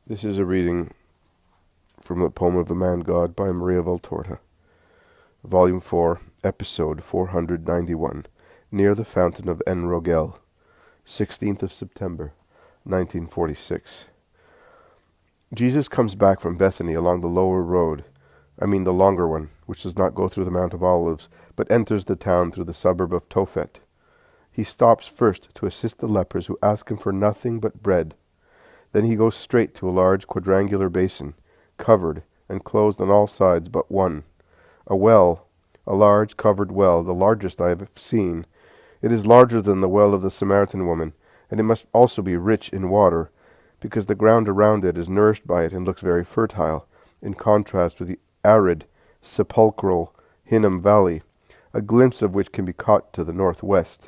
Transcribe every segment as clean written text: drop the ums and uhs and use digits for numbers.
This is a reading from the poem of the Man God by Maria Valtorta, Volume 4, Episode 491, Near the Fountain of En-Rogel, 16th of September, 1946. Jesus comes back from Bethany along the lower road, the longer one, which does not go through the Mount of Olives, but enters the town through the suburb of Tophet. He stops first to assist the lepers who ask him for nothing but bread. Then he goes straight to a large quadrangular basin, covered and closed on all sides but one. A well, a large covered well, the largest I have seen. It is larger than the well of the Samaritan woman, and it must also be rich in water, because the ground around it is nourished by it and looks very fertile, in contrast with the arid, sepulchral Hinnom Valley, a glimpse of which can be caught to the northwest.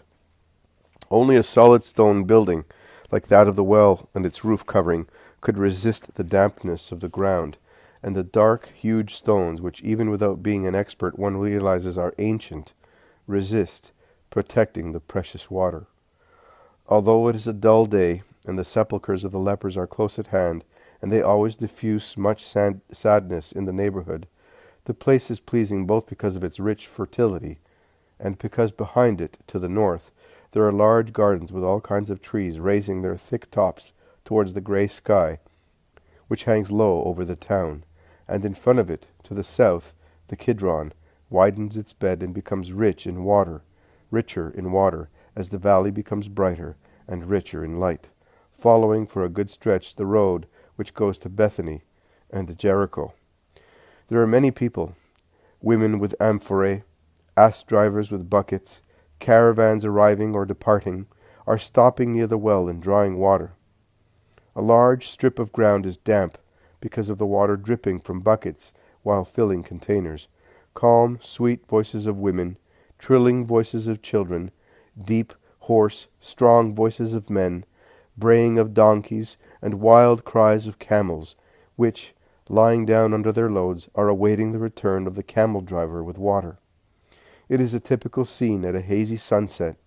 Only a solid stone building, like that of the well and its roof covering, could resist the dampness of the ground, and the dark, huge stones, which even without being an expert one realizes are ancient, resist, protecting the precious water. Although it is a dull day, and the sepulchres of the lepers are close at hand, and they always diffuse much sadness in the neighborhood, the place is pleasing both because of its rich fertility, and because behind it, to the north, there are large gardens with all kinds of trees raising their thick tops towards the grey sky, which hangs low over the town, and in front of it, to the south, the Kidron widens its bed and becomes richer in water, as the valley becomes brighter and richer in light, following for a good stretch the road which goes to Bethany and to Jericho. There are many people, women with amphorae, ass drivers with buckets, caravans arriving or departing, are stopping near the well and drawing water. A large strip of ground is damp because of the water dripping from buckets while filling containers. Calm, sweet voices of women, trilling voices of children, deep, hoarse, strong voices of men, braying of donkeys, and wild cries of camels, which, lying down under their loads, are awaiting the return of the camel driver with water. It is a typical scene at a hazy sunset,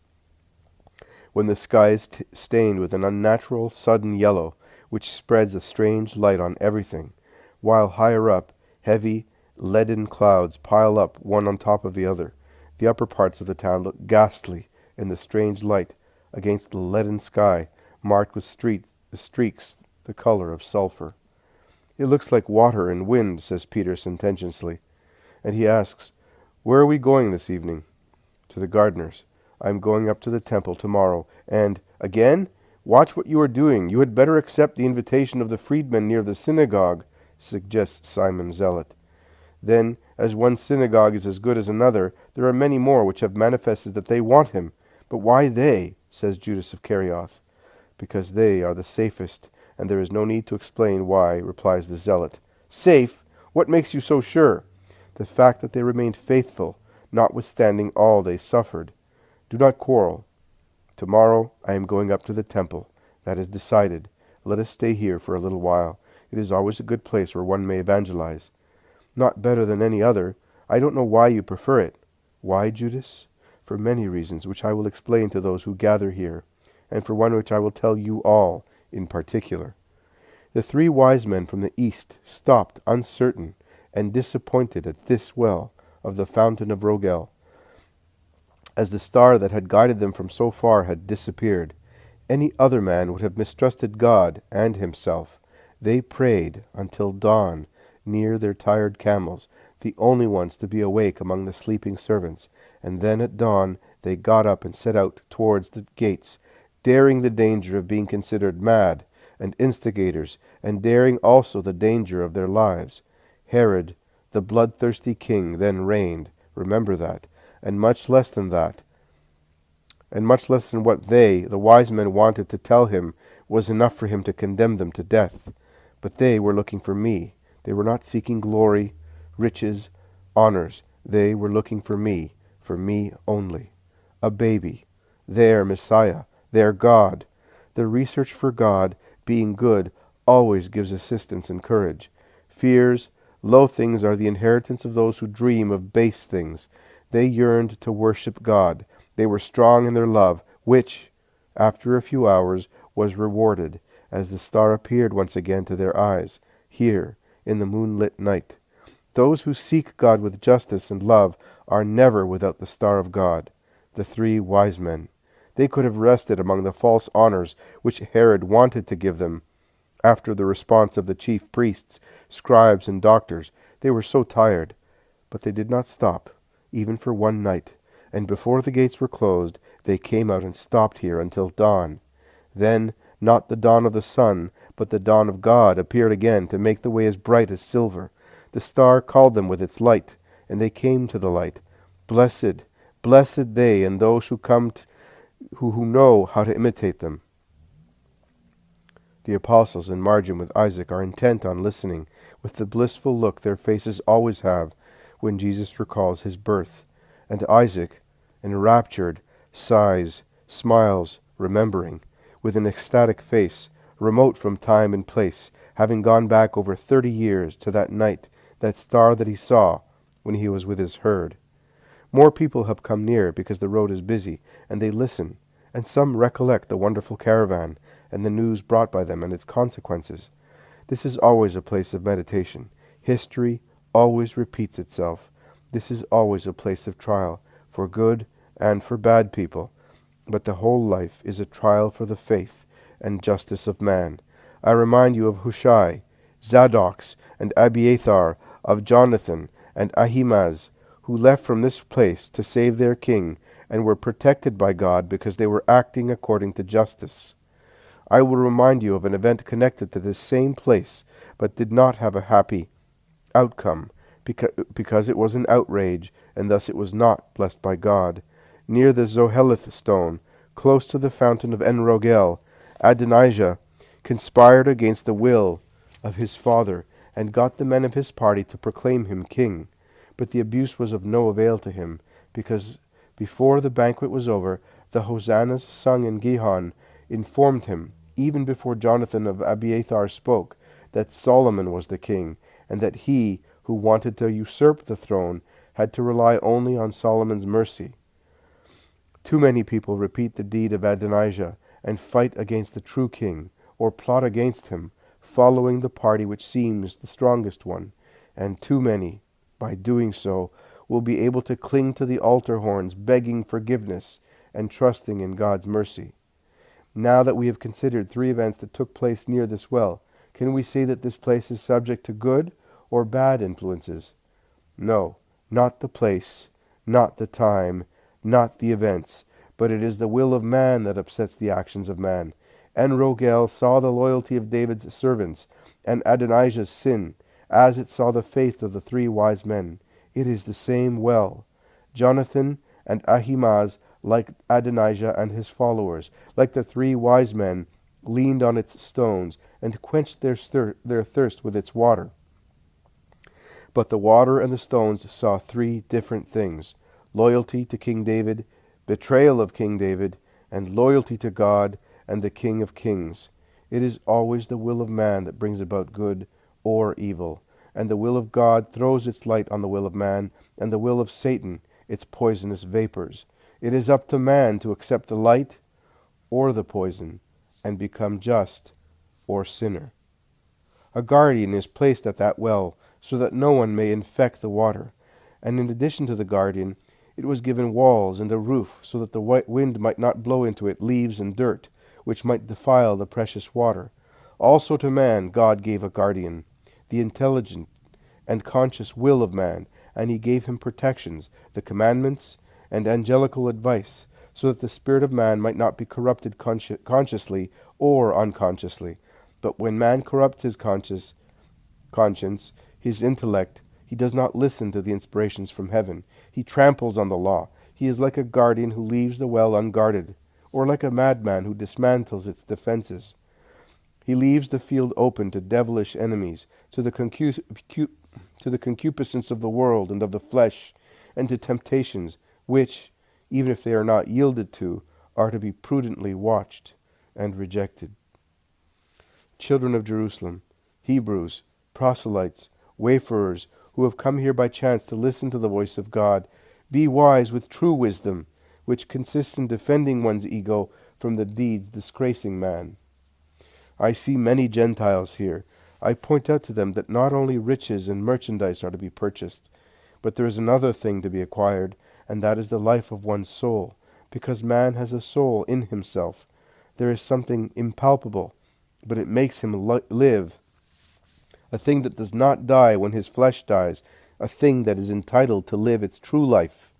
when the sky is stained with an unnatural, sudden yellow, which spreads a strange light on everything, while higher up, heavy, leaden clouds pile up one on top of the other. The upper parts of the town look ghastly in the strange light against the leaden sky, marked with streaks the color of sulphur. "It looks like water and wind," says Peter sententiously, and he asks, "Where are we going this evening?" "To the gardener's. I am going up to the temple tomorrow, and, again, watch what you are doing. You had better accept the invitation of the freedmen near the synagogue," suggests Simon Zealot. "Then, as one synagogue is as good as another, there are many more which have manifested that they want him. But why they?" says Judas of Kerioth. "Because they are the safest, and there is no need to explain why," replies the Zealot. "Safe? What makes you so sure?" "The fact that they remained faithful, notwithstanding all they suffered. Do not quarrel. Tomorrow I am going up to the temple. That is decided. Let us stay here for a little while. It is always a good place where one may evangelize." "Not better than any other. I don't know why you prefer it." "Why, Judas? For many reasons, which I will explain to those who gather here, and for one which I will tell you all in particular. The 3 wise men from the east stopped uncertain and disappointed at this well of the fountain of Rogel, as the star that had guided them from so far had disappeared. Any other man would have mistrusted God and himself. They prayed until dawn near their tired camels, the only ones to be awake among the sleeping servants, and then at dawn they got up and set out towards the gates, daring the danger of being considered mad and instigators, and daring also the danger of their lives. Herod, the bloodthirsty king, then reigned, remember that, and much less than what they, the wise men, wanted to tell him was enough for him to condemn them to death. But they were looking for me. They were not seeking glory, riches, honors. They were looking for me only. A baby, their Messiah, their God. The research for God, being good, always gives assistance and courage. Fears, low things are the inheritance of those who dream of base things. They yearned to worship God. They were strong in their love, which, after a few hours, was rewarded, as the star appeared once again to their eyes, here, in the moonlit night. Those who seek God with justice and love are never without the star of God, the 3 wise men. They could have rested among the false honors which Herod wanted to give them. After the response of the chief priests, scribes, and doctors, they were so tired. But they did not stop, even for one night, and before the gates were closed, they came out and stopped here until dawn. Then, not the dawn of the sun, but the dawn of God appeared again to make the way as bright as silver. The star called them with its light, and they came to the light. Blessed, blessed they and those who come who know how to imitate them. The apostles in margin with Isaac are intent on listening, with the blissful look their faces always have when Jesus recalls his birth. And Isaac, enraptured, sighs, smiles, remembering, with an ecstatic face, remote from time and place, having gone back over 30 years to that night, that star that he saw when he was with his herd. More people have come near because the road is busy, and they listen, and some recollect the wonderful caravan, and the news brought by them and its consequences. This is always a place of meditation. History always repeats itself. This is always a place of trial, for good and for bad people. But the whole life is a trial for the faith and justice of man. I remind you of Hushai, Zadok's, and Abiathar, of Jonathan and Ahimaaz, who left from this place to save their king, and were protected by God because they were acting according to justice. I will remind you of an event connected to this same place, but did not have a happy outcome, because it was an outrage, and thus it was not blessed by God. Near the Zoheleth stone, close to the fountain of En-Rogel, Adonijah conspired against the will of his father, and got the men of his party to proclaim him king. But the abuse was of no avail to him, because before the banquet was over, the hosannas sung in Gihon informed him, even before Jonathan of Abiathar spoke, that Solomon was the king, and that he who wanted to usurp the throne had to rely only on Solomon's mercy. Too many people repeat the deed of Adonijah and fight against the true king, or plot against him, following the party which seems the strongest one, and too many, by doing so, will be able to cling to the altar horns, begging forgiveness and trusting in God's mercy. Now that we have considered 3 events that took place near this well, can we say that this place is subject to good or bad influences? No, not the place, not the time, not the events, but it is the will of man that upsets the actions of man. En-Rogel saw the loyalty of David's servants, and Adonijah's sin, as it saw the faith of the 3 wise men. It is the same well. Jonathan and Ahimaaz, like Adonijah and his followers, like the 3 wise men, leaned on its stones and quenched their thirst with its water. But the water and the stones saw 3 different things: loyalty to King David, betrayal of King David, and loyalty to God and the King of Kings. It is always the will of man that brings about good or evil, and the will of God throws its light on the will of man, and the will of Satan its poisonous vapors. It is up to man to accept the light or the poison, and become just or sinner. A guardian is placed at that well, so that no one may infect the water, and in addition to the guardian, it was given walls and a roof, so that the wind might not blow into it leaves and dirt, which might defile the precious water. Also to man God gave a guardian, the intelligent and conscious will of man, and he gave him protections, the commandments, and angelical advice, so that the spirit of man might not be corrupted consciously or unconsciously. But when man corrupts his conscience, his intellect, he does not listen to the inspirations from heaven. He tramples on the law. He is like a guardian who leaves the well unguarded, or like a madman who dismantles its defenses. He leaves the field open to devilish enemies, to the concupiscence of the world and of the flesh, and to temptations, which, even if they are not yielded to, are to be prudently watched and rejected. Children of Jerusalem, Hebrews, proselytes, wayfarers, who have come here by chance to listen to the voice of God, be wise with true wisdom, which consists in defending one's ego from the deeds disgracing man. I see many Gentiles here. I point out to them that not only riches and merchandise are to be purchased, but there is another thing to be acquired, and that is the life of one's soul, because man has a soul in himself. There is something impalpable, but it makes him live, a thing that does not die when his flesh dies, a thing that is entitled to live its true life,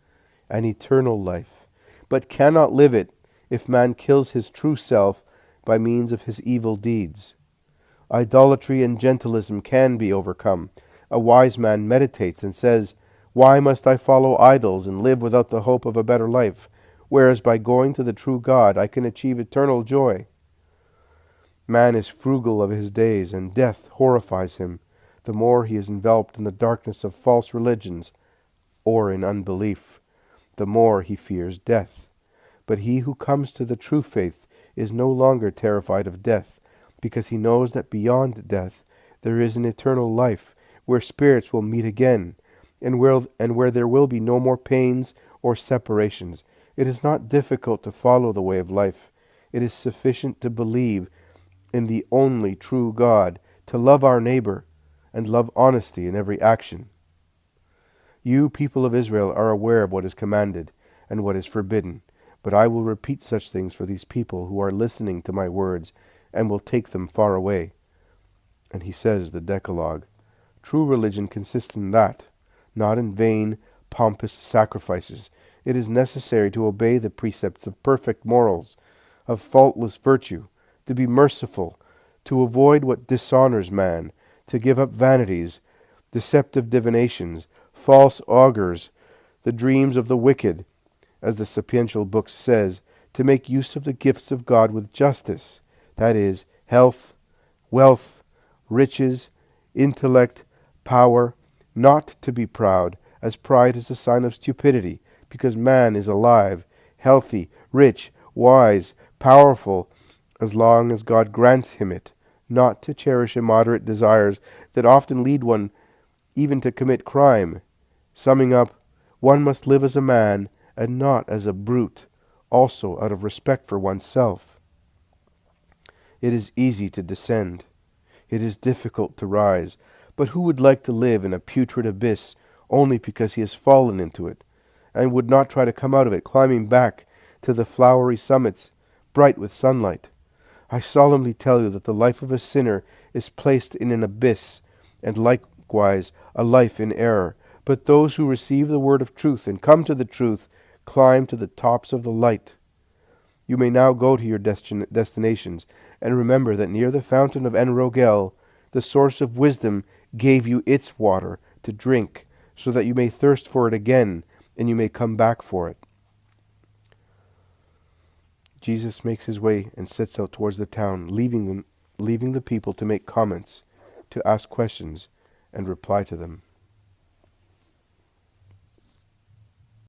an eternal life, but cannot live it if man kills his true self by means of his evil deeds. Idolatry and gentilism can be overcome. A wise man meditates and says, "Why must I follow idols and live without the hope of a better life, whereas by going to the true God I can achieve eternal joy?" Man is frugal of his days, and death horrifies him, the more he is enveloped in the darkness of false religions or in unbelief, the more he fears death. But he who comes to the true faith is no longer terrified of death, because he knows that beyond death there is an eternal life, where spirits will meet again, and where there will be no more pains or separations. It is not difficult to follow the way of life. It is sufficient to believe in the only true God, to love our neighbor, and love honesty in every action. You, people of Israel, are aware of what is commanded and what is forbidden, but I will repeat such things for these people who are listening to my words, and will take them far away. And he says the Decalogue. True religion consists in that, not in vain, pompous sacrifices. It is necessary to obey the precepts of perfect morals, of faultless virtue, to be merciful, to avoid what dishonors man, to give up vanities, deceptive divinations, false augurs, the dreams of the wicked, as the Sapiential Book says, to make use of the gifts of God with justice, that is, health, wealth, riches, intellect, power, not to be proud, as pride is a sign of stupidity, because man is alive, healthy, rich, wise, powerful, as long as God grants him it, not to cherish immoderate desires that often lead one even to commit crime. Summing up, one must live as a man and not as a brute, also out of respect for oneself. It is easy to descend. It is difficult to rise. But who would like to live in a putrid abyss only because he has fallen into it, and would not try to come out of it, climbing back to the flowery summits, bright with sunlight? I solemnly tell you that the life of a sinner is placed in an abyss, and likewise a life in error. But those who receive the word of truth and come to the truth climb to the tops of the light. You may now go to your destinations, and remember that near the fountain of En-Rogel, the source of wisdom gave you its water to drink, so that you may thirst for it again, and you may come back for it. Jesus makes his way and sets out towards the town, leaving the people to make comments, to ask questions, and reply to them.